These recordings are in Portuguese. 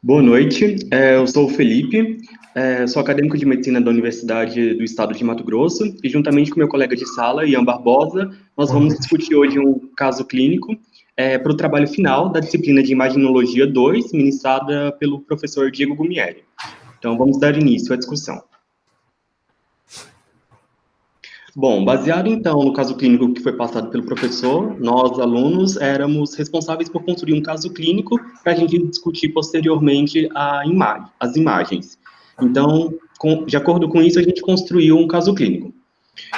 Boa noite, eu sou o Felipe, sou acadêmico de medicina da Universidade do Estado de Mato Grosso e juntamente com meu colega de sala, Ian Barbosa, nós Boa vamos noite. discutir hoje um caso clínico para o trabalho final da disciplina de Imaginologia 2, ministrada pelo professor Diego Gumieri. Então, vamos dar início à discussão. Bom, baseado então no caso clínico que foi passado pelo professor, nós, alunos, éramos responsáveis por construir um caso clínico para a gente discutir posteriormente as imagens. Então, de acordo com isso, a gente construiu um caso clínico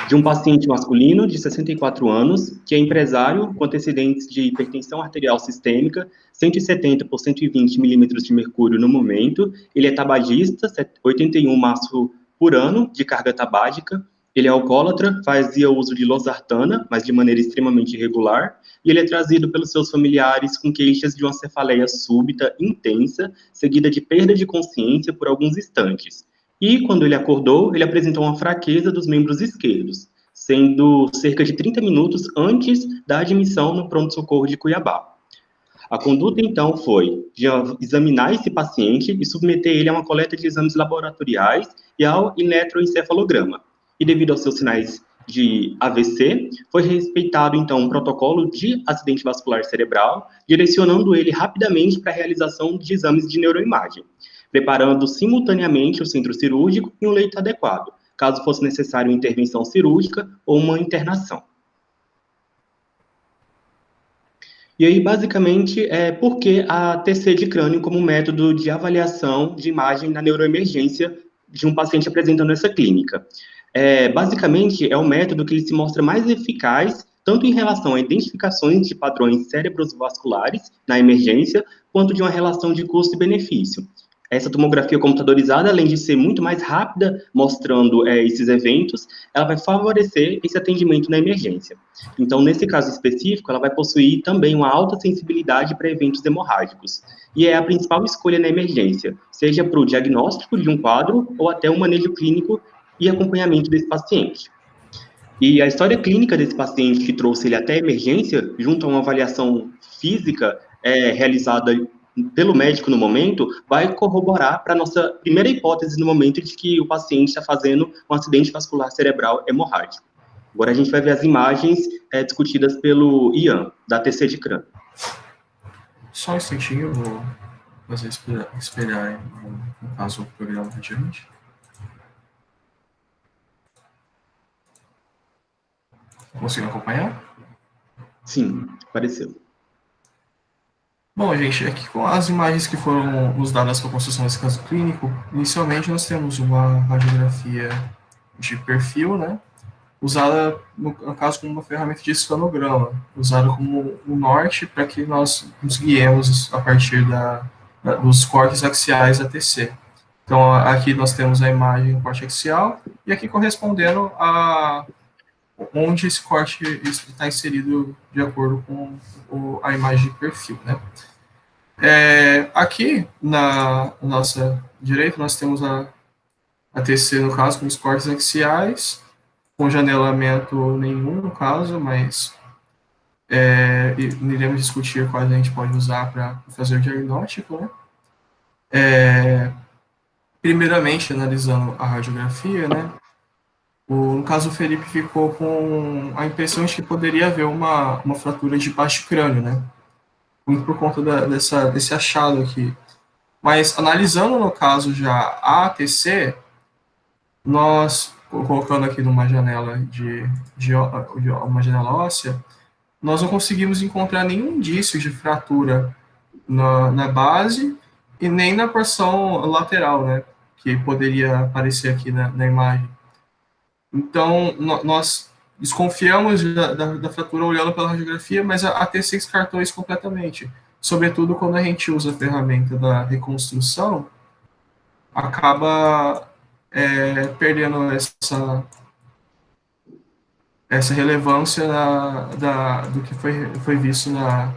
de um paciente masculino de 64 anos, que é empresário, com antecedentes de hipertensão arterial sistêmica, 170 por 120 milímetros de mercúrio no momento. Ele é tabagista, 81 maço por ano de carga tabágica. Ele é alcoólatra, fazia uso de losartana, mas de maneira extremamente irregular, e ele é trazido pelos seus familiares com queixas de uma cefaleia súbita intensa, seguida de perda de consciência por alguns instantes. E, quando ele acordou, ele apresentou uma fraqueza dos membros esquerdos, sendo cerca de 30 minutos antes da admissão no pronto-socorro de Cuiabá. A conduta, então, foi de examinar esse paciente e submeter ele a uma coleta de exames laboratoriais e ao eletroencefalograma. E devido aos seus sinais de AVC, foi respeitado, então, um protocolo de acidente vascular cerebral, direcionando ele rapidamente para a realização de exames de neuroimagem, preparando simultaneamente o centro cirúrgico e um leito adequado, caso fosse necessário uma intervenção cirúrgica ou uma internação. E aí, basicamente, por que a TC de crânio como método de avaliação de imagem na neuroemergência de um paciente apresentando essa clínica? Basicamente, é o método que ele se mostra mais eficaz, tanto em relação a identificações de padrões cerebrovasculares na emergência, quanto de uma relação de custo e benefício. Essa tomografia computadorizada, além de ser muito mais rápida, mostrando esses eventos, ela vai favorecer esse atendimento na emergência. Então, nesse caso específico, ela vai possuir também uma alta sensibilidade para eventos hemorrágicos. E é a principal escolha na emergência, seja para o diagnóstico de um quadro ou até o manejo clínico e acompanhamento desse paciente. E a história clínica desse paciente que trouxe ele até a emergência, junto a uma avaliação física realizada pelo médico no momento, vai corroborar para a nossa primeira hipótese no momento de que o paciente está fazendo um acidente vascular cerebral hemorrágico. Agora a gente vai ver as imagens discutidas pelo Ian, da TC de crânio. Só um instantinho, eu vou fazer esperar no caso o programa adiante. Conseguiu acompanhar? Sim, apareceu. Bom, gente, aqui com as imagens que foram nos dadas para a construção desse caso clínico, inicialmente nós temos uma radiografia de perfil, né? Usada, no caso, como uma ferramenta de escanograma, usada como o norte para que nós nos guiemos a partir dos cortes axiais ATC. Então, aqui nós temos a imagem do corte axial e aqui correspondendo a onde esse corte está inserido de acordo com a imagem de perfil, né? Aqui, na nossa direita, nós temos a TC, no caso, com os cortes axiais, com janelamento nenhum, no caso, mas iremos discutir quais a gente pode usar para fazer o diagnóstico, né? Primeiramente, analisando a radiografia, né? No caso, o Felipe ficou com a impressão de que poderia haver uma fratura de baixo crânio, né? Muito por conta desse achado aqui. Mas, analisando, no caso, já a ATC, nós, colocando aqui numa janela uma janela óssea, nós não conseguimos encontrar nenhum indício de fratura na base e nem na porção lateral, né? Que poderia aparecer aqui na imagem. Então, nós desconfiamos da fratura olhando pela radiografia, mas a ATC descartou isso completamente. Sobretudo quando a gente usa a ferramenta da reconstrução, acaba perdendo essa relevância do que foi visto na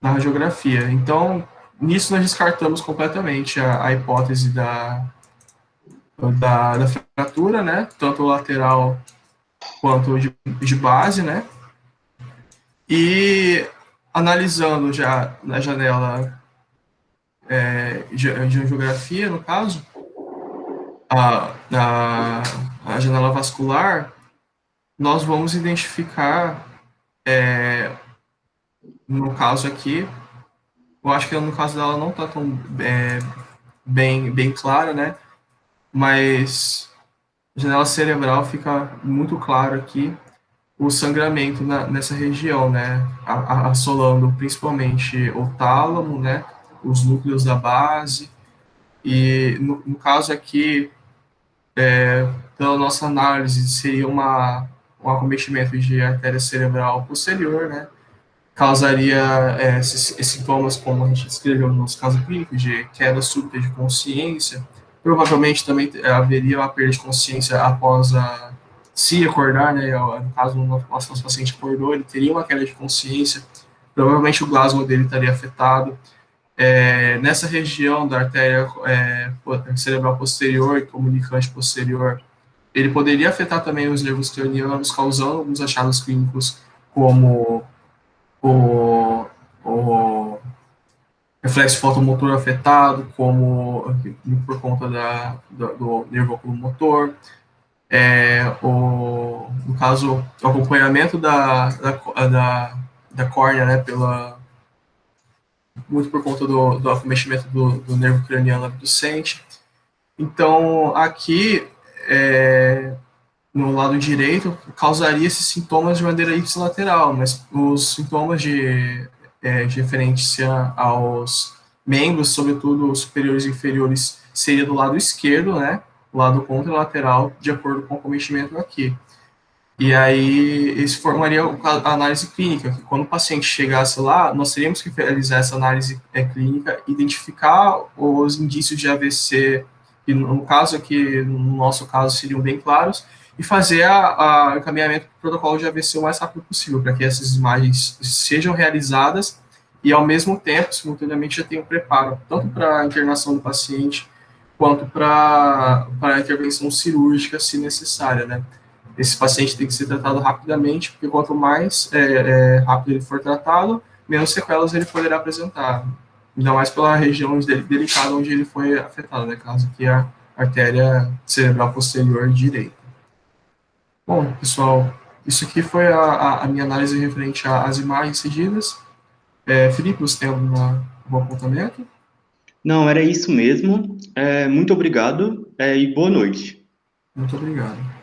radiografia. Então, nisso nós descartamos completamente a hipótese da fratura, né? Tanto lateral quanto de base, né? E analisando já na janela de angiografia, no caso, a, a, a janela vascular, nós vamos identificar, no caso aqui, eu acho que no caso dela não está tão bem clara, né? Mas janela cerebral fica muito claro aqui o sangramento nessa região, né? Assolando principalmente o tálamo, né? Os núcleos da base. E no caso aqui, pela nossa análise, seria um acometimento de artéria cerebral posterior, né? Causaria esses sintomas, como a gente descreveu no nosso caso clínico, de queda súbita de consciência. Provavelmente também haveria uma perda de consciência após se acordar, né? No caso, o nosso paciente acordou, ele teria uma queda de consciência, provavelmente o plasma dele estaria afetado. Nessa região da artéria cerebral posterior e comunicante posterior, ele poderia afetar também os nervos cranianos, causando alguns achados clínicos, como o, o reflexo fotomotor afetado, como por conta do nervo oculomotor, no caso, o acompanhamento da córnea, né, muito por conta do acometimento do nervo craniano abducente. Então, aqui, no lado direito, causaria esses sintomas de maneira ipsilateral, mas os sintomas de referência aos membros, sobretudo os superiores e inferiores, seria do lado esquerdo, né? O lado contralateral, de acordo com o acometimento aqui. E aí, isso formaria a análise clínica, que quando o paciente chegasse lá, nós teríamos que realizar essa análise clínica, identificar os indícios de AVC, que no caso aqui, no nosso caso, seriam bem claros, e fazer o encaminhamento para o protocolo de AVC o mais rápido possível, para que essas imagens sejam realizadas e, ao mesmo tempo, simultaneamente, já tenham preparo, tanto para a internação do paciente, quanto para a intervenção cirúrgica, se necessária, né? Esse paciente tem que ser tratado rapidamente, porque quanto mais rápido ele for tratado, menos sequelas ele poderá apresentar. Ainda mais pela região delicada onde ele foi afetado, né? Caso que a artéria cerebral posterior direita. Bom, pessoal, isso aqui foi a minha análise referente às imagens seguidas. Felipe, você tem algum apontamento? Não, era isso mesmo. Muito obrigado, e boa noite. Muito obrigado.